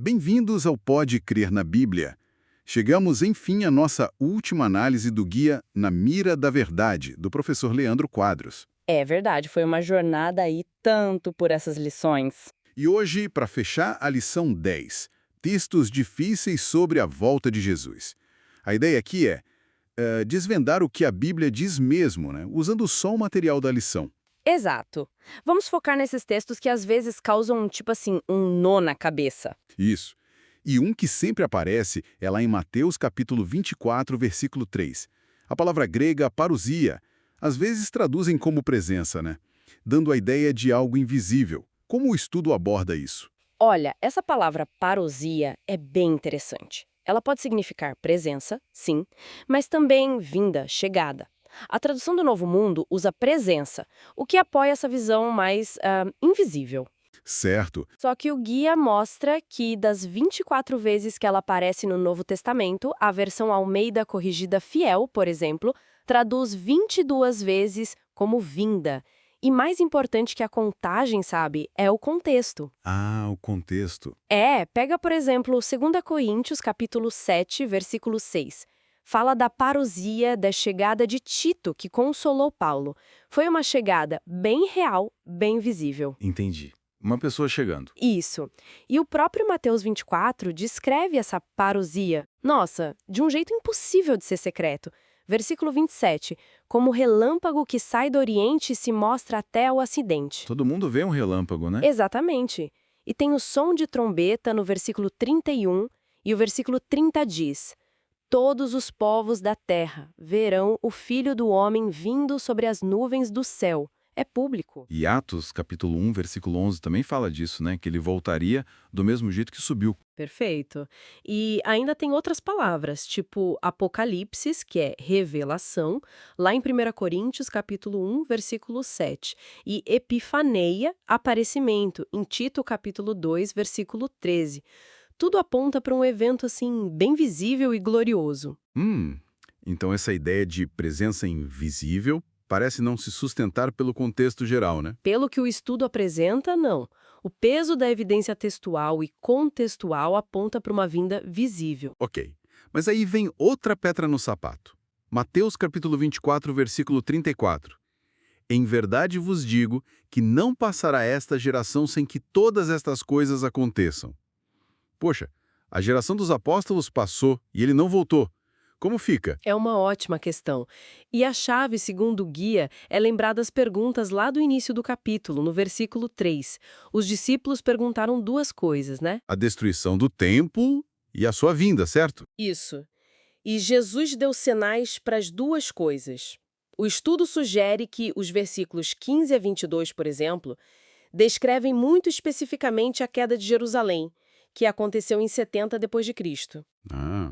Bem-vindos ao Pode Crer na Bíblia. Chegamos, enfim, à nossa última análise do guia Na Mira da Verdade, do professor Leandro Quadros. É verdade, foi uma jornada aí tanto por essas lições. E hoje, para fechar, a lição 10, textos difíceis sobre a volta de Jesus. A ideia aqui é desvendar o que a Bíblia diz mesmo, né? Usando só o material da lição. Exato. Vamos focar nesses textos que às vezes causam, tipo assim, um nó na cabeça. Isso. E um que sempre aparece é lá em Mateus capítulo 24, versículo 3. A palavra grega parousia, às vezes traduzem como presença, né? Dando a ideia de algo invisível. Como o estudo aborda isso? Olha, essa palavra parousia é bem interessante. Ela pode significar presença, sim, mas também vinda, chegada. A tradução do Novo Mundo usa presença, o que apoia essa visão mais invisível. Certo. Só que o guia mostra que das 24 vezes que ela aparece no Novo Testamento, a versão Almeida Corrigida Fiel, por exemplo, traduz 22 vezes como vinda. E mais importante que a contagem, sabe, é o contexto. Ah, o contexto. Pega, por exemplo, 2 Coríntios, capítulo 7, versículo 6. Fala da parousia, da chegada de Tito, que consolou Paulo. Foi uma chegada bem real, bem visível. Entendi. Uma pessoa chegando. Isso. E o próprio Mateus 24 descreve essa parousia, nossa, de um jeito impossível de ser secreto. Versículo 27, como relâmpago que sai do Oriente e se mostra até o Ocidente. Todo mundo vê um relâmpago, né? Exatamente. E tem o som de trombeta no versículo 31, e o versículo 30 diz: todos os povos da terra verão o Filho do Homem vindo sobre as nuvens do céu. É público. E Atos, capítulo 1, versículo 11, também fala disso, né? Que ele voltaria do mesmo jeito que subiu. Perfeito. E ainda tem outras palavras, tipo Apocalipse, que é revelação, lá em 1 Coríntios, capítulo 1, versículo 7. E epifaneia, aparecimento, em Tito, capítulo 2, versículo 13. Tudo aponta para um evento, assim, bem visível e glorioso. Então essa ideia de presença invisível parece não se sustentar pelo contexto geral, né? Pelo que o estudo apresenta, não. O peso da evidência textual e contextual aponta para uma vinda visível. Ok. Mas aí vem outra pedra no sapato. Mateus capítulo 24, versículo 34. Em verdade vos digo que não passará esta geração sem que todas estas coisas aconteçam. Poxa, a geração dos apóstolos passou e ele não voltou. Como fica? É uma ótima questão. E a chave, segundo o guia, é lembrar das perguntas lá do início do capítulo, no versículo 3. Os discípulos perguntaram duas coisas, né? A destruição do templo e a sua vinda, certo? Isso. E Jesus deu sinais para as duas coisas. O estudo sugere que os versículos 15 a 22, por exemplo, descrevem muito especificamente a queda de Jerusalém, que aconteceu em 70 depois de Cristo. Ah,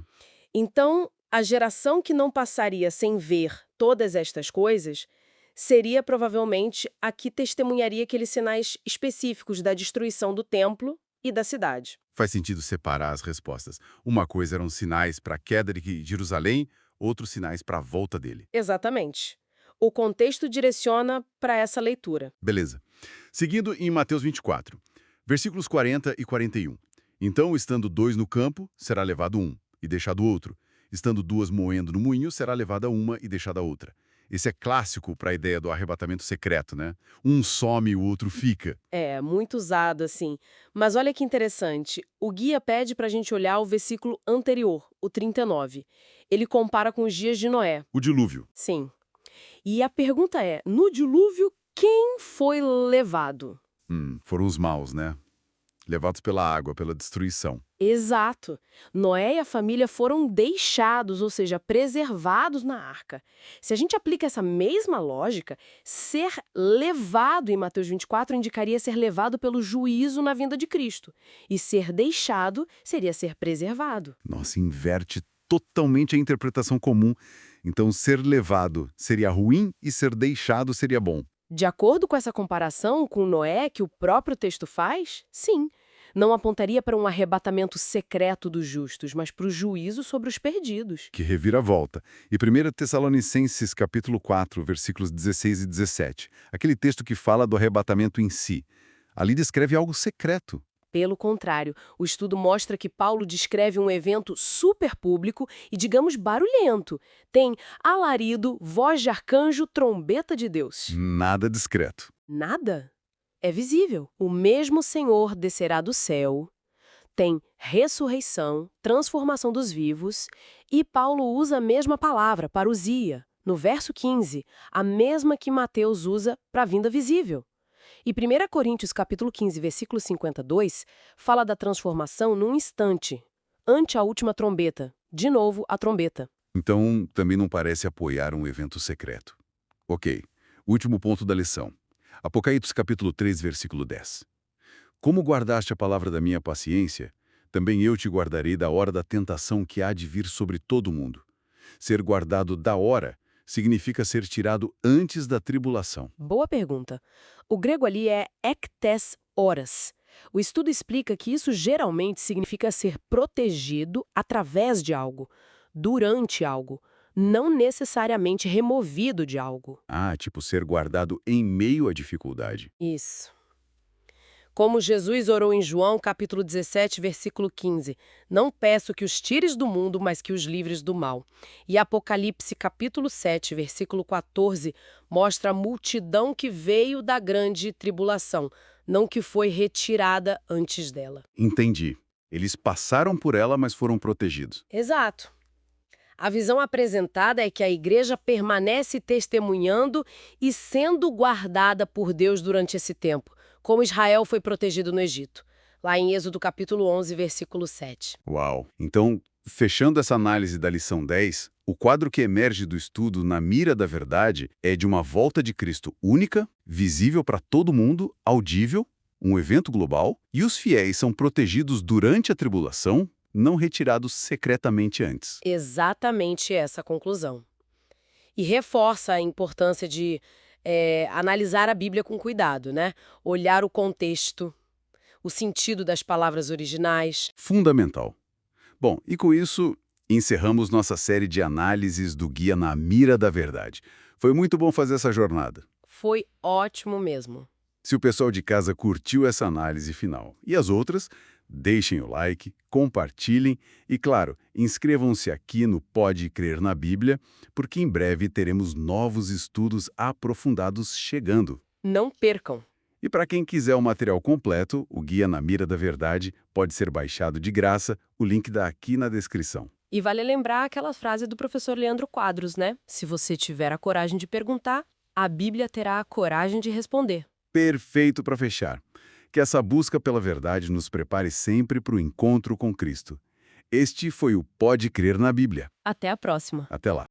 Então, a geração que não passaria sem ver todas estas coisas seria provavelmente a que testemunharia aqueles sinais específicos da destruição do templo e da cidade. faz sentido separar as respostas. Uma coisa eram sinais para a queda de Jerusalém, outros sinais para a volta dele. Exatamente. O contexto direciona para essa leitura. Beleza. Seguindo em Mateus 24, versículos 40 e 41. Então, estando dois no campo, será levado um, e deixado outro. Estando duas moendo no moinho, será levada uma e deixada outra. Esse é clássico para a ideia do arrebatamento secreto, né? Um some e o outro fica. É, muito usado assim. Mas olha que interessante. O guia pede para a gente olhar o versículo anterior, o 39. Ele compara com os dias de Noé. O dilúvio. Sim. E a pergunta é, no dilúvio, quem foi levado? Foram os maus, né? Levados pela água, pela destruição. Exato. Noé e a família foram deixados, ou seja, preservados na arca. Se a gente aplica essa mesma lógica, ser levado em Mateus 24 indicaria ser levado pelo juízo na vinda de Cristo. E ser deixado seria ser preservado. Nossa, inverte totalmente a interpretação comum. Então, ser levado seria ruim e ser deixado seria bom. De acordo com essa comparação com Noé que o próprio texto faz, sim. Não apontaria para um arrebatamento secreto dos justos, mas para o juízo sobre os perdidos. Que reviravolta. E 1 Tessalonicenses capítulo 4, versículos 16 e 17. Aquele texto que fala do arrebatamento em si. Ali descreve algo secreto. Pelo contrário, o estudo mostra que Paulo descreve um evento super público e, digamos, barulhento. Tem alarido, voz de arcanjo, trombeta de Deus. Nada discreto. Nada? É visível. O mesmo Senhor descerá do céu. Tem ressurreição, transformação dos vivos, e Paulo usa a mesma palavra, parousia, no verso 15, a mesma que Mateus usa para a vinda visível. E 1 Coríntios capítulo 15, versículo 52, fala da transformação num instante, ante a última trombeta. De novo, a trombeta. Então, também não parece apoiar um evento secreto. Ok, último ponto da lição. Apocalipse capítulo 3, versículo 10. Como guardaste a palavra da minha paciência, também eu te guardarei da hora da tentação que há de vir sobre todo o mundo. Ser guardado da hora significa ser tirado antes da tribulação. Boa pergunta. O grego ali é ektes horas. O estudo explica que isso geralmente significa ser protegido através de algo, durante algo, não necessariamente removido de algo. Ah, tipo ser guardado em meio à dificuldade. Isso. Como Jesus orou em João, capítulo 17, versículo 15. Não peço que os tires do mundo, mas que os livres do mal. E Apocalipse, capítulo 7, versículo 14, mostra a multidão que veio da grande tribulação, não que foi retirada antes dela. Entendi. Eles passaram por ela, mas foram protegidos. Exato. A visão apresentada é que a igreja permanece testemunhando e sendo guardada por Deus durante esse tempo, como Israel foi protegido no Egito, lá em Êxodo capítulo 11, versículo 7. Uau! Então, fechando essa análise da lição 10, o quadro que emerge do estudo na mira da verdade é de uma volta de Cristo única, visível para todo mundo, audível, um evento global, e os fiéis são protegidos durante a tribulação, não retirados secretamente antes. Exatamente essa a conclusão. E reforça a importância de analisar a Bíblia com cuidado, né? Olhar o contexto, o sentido das palavras originais. Fundamental. Bom, e com isso, encerramos nossa série de análises do Guia na Mira da Verdade. Foi muito bom fazer essa jornada. Foi ótimo mesmo. Se o pessoal de casa curtiu essa análise final e as outras, deixem o like, compartilhem e, claro, inscrevam-se aqui no Pode Crer na Bíblia, porque em breve teremos novos estudos aprofundados chegando. Não percam! E para quem quiser o material completo, o Guia na Mira da Verdade pode ser baixado de graça, o link dá aqui na descrição. E vale lembrar aquela frase do professor Leandro Quadros, né? Se você tiver a coragem de perguntar, a Bíblia terá a coragem de responder. Perfeito para fechar. Que essa busca pela verdade nos prepare sempre para o encontro com Cristo. Este foi o Pode Crer na Bíblia. Até a próxima! Até lá!